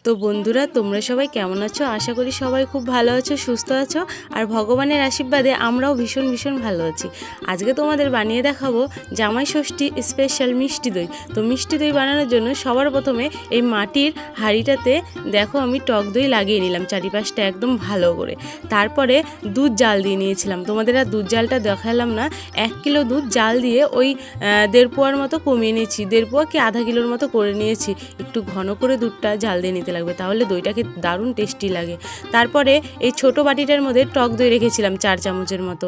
তো বন্ধুরা, তোমরা সবাই কেমন আছো? আশা করি সবাই খুব ভালো আছো, সুস্থ আছো। আর ভগবানের আশীর্বাদে আমরাও ভীষণ ভীষণ ভালো আছি। আজকে তোমাদের বানিয়ে দেখাবো জামাই ষষ্ঠী স্পেশাল মিষ্টি দই। তো মিষ্টি দই বানানোর জন্য সবার প্রথমে এই মাটির হাঁড়িটাতে দেখো আমি টক দই লাগিয়ে নিলাম চারিপাশটা একদম ভালো করে। তারপরে দুধ জাল দিয়ে নিয়েছিলাম, তোমাদের আর দুধ জালটা দেখালাম না। 1 কিলো দুধ জাল দিয়ে ওই 1.5 পোয়ার মতো কমিয়ে নিয়েছি, 1.5 পোয়া কি আধা কিলোর মতো করে নিয়েছি। একটু ঘন করে দুধটা জাল দিয়ে নিতে লাগবে, তাহলে দইটাকে দারুণ টেস্টি লাগে। তারপরে এই ছোট বাটিটার মধ্যে টক দই রেখেছিলাম 4 চামচের মতো,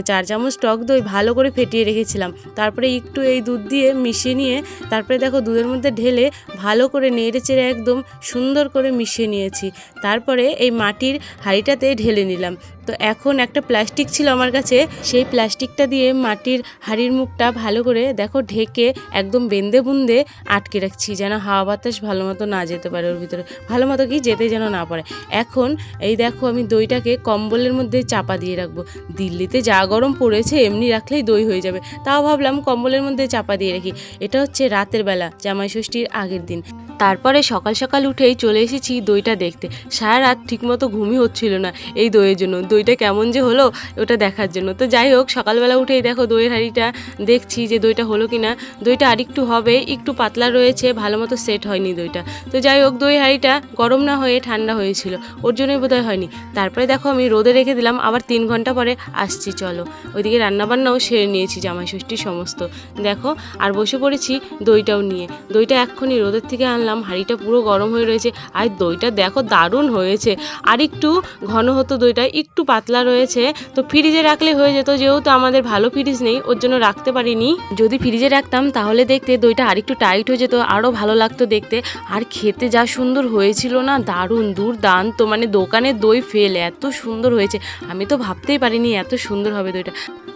4 চামচ টক দই ভালো করে ফেটিয়ে রেখেছিলাম। তারপরে একটু এই দুধ দিয়ে মিশিয়ে নিয়ে তারপরে দেখো দুধের মধ্যে ঢেলে ভালো করে নেড়ে চেড়ে একদম সুন্দর করে মিশিয়ে নিয়েছি। তারপরে এই মাটির হাঁড়িটাতে ঢেলে নিলাম। তো এখন একটা প্লাস্টিক ছিল আমার কাছে, সেই প্লাস্টিকটা দিয়ে মাটির হাঁড়ির মুখটা ভালো করে দেখো ঢেকে একদম বেঁধে বুঁদে আটকে রাখছি, যেন হাওয়া বাতাস ভালো মতো না যেতে পারে ওর ভিতরে, ভালো মতো কি যেতে যেন না পারে। এখন এই দেখো আমি দইটাকে কম্বলের মধ্যে চাপা দিয়ে রাখবো। দিল্লিতে যা গরম পড়েছে, এমনি রাখলেই দই হয়ে যাবে, তাও ভাবলাম কম্বলের মধ্যে চাপা দিয়ে রাখি। এটা হচ্ছে রাতের বেলা, জামাই ষষ্ঠীর আগের দিন। তারপরে সকাল সকাল উঠেই চলে এসেছি দইটা দেখতে। সারা রাত ঠিকমতো ঘুমই হচ্ছিল না এই দইয়ের জন্য, দইটা কেমন যে হলো ওটা দেখার জন্য। তো যাই হোক, সকালবেলা উঠেই দেখো দইয়ের হাঁড়িটা দেখছি যে দইটা হলো কিনা। দইটা আরেকটু হবে, একটু পাতলা রয়েছে, ভালো মতো সেট হয়নি দইটা। তো যাই হোক, দই হাঁড়িটা গরম না হয়ে ঠান্ডা হয়েছিল, ওর জন্যই বোধহয় হয়নি। তারপরে দেখো আমি রোদে রেখে দিলাম, আবার 3 ঘন্টা পরে আসছি। চলো, ওইদিকে রান্নাবান্নাও সেরে নিয়েছি জামাই ষষ্ঠীর সমস্ত। দেখো আর বসে পড়েছি দইটাও নিয়ে। দইটা এক্ষুনি রোদের থেকে আনলাম, হাঁড়িটা পুরো গরম হয়ে রয়েছে। আর দইটা দেখো দারুণ হয়েছে। আর একটু ঘন হতো দইটা, একটু পাতলা রয়েছে। তো ফ্রিজে রাখলে হয়ে যেত, যেহেতু আমাদের ভালো ফ্রিজ নেই ওর জন্য রাখতে পারিনি। যদি ফ্রিজে রাখতাম তাহলে দেখতে দইটা আরেকটু টাইট হয়ে যেত, আরও ভালো লাগতো দেখতে। আর খেতে যা সুন্দর হয়েছিল না, দারুণ দুর্দান্ত, মানে দোকানের দই ফেল, এত সুন্দর হয়েছে। আমি তো ভাবতেই পারিনি এত সুন্দর হবে দইটা।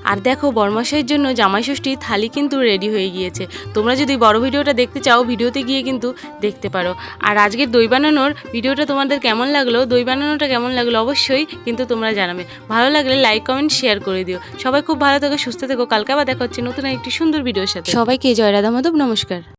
আর দেখো বরমাসের জন্য জামাই ষষ্ঠী থালি কিন্তু রেডি হয়ে গিয়েছে। তোমরা যদি বড় ভিডিওটা দেখতে চাও, ভিডিওতে গিয়ে কিন্তু দেখতে পারো। আর আজকের দই বানানোর ভিডিওটা তোমাদের কেমন লাগলো, দই বানানোটা কেমন লাগলো অবশ্যই কিন্তু তোমরা জানাবে। ভালো লাগলে লাইক কমেন্ট শেয়ার করে দিও। সবাই খুব ভালো থেকো, সুস্থ থেকো। কালকে আবার দেখা হচ্ছে নতুন একটি সুন্দর ভিডিওর সাথে। সবাইকে জয় রাধা মাধব, নমস্কার।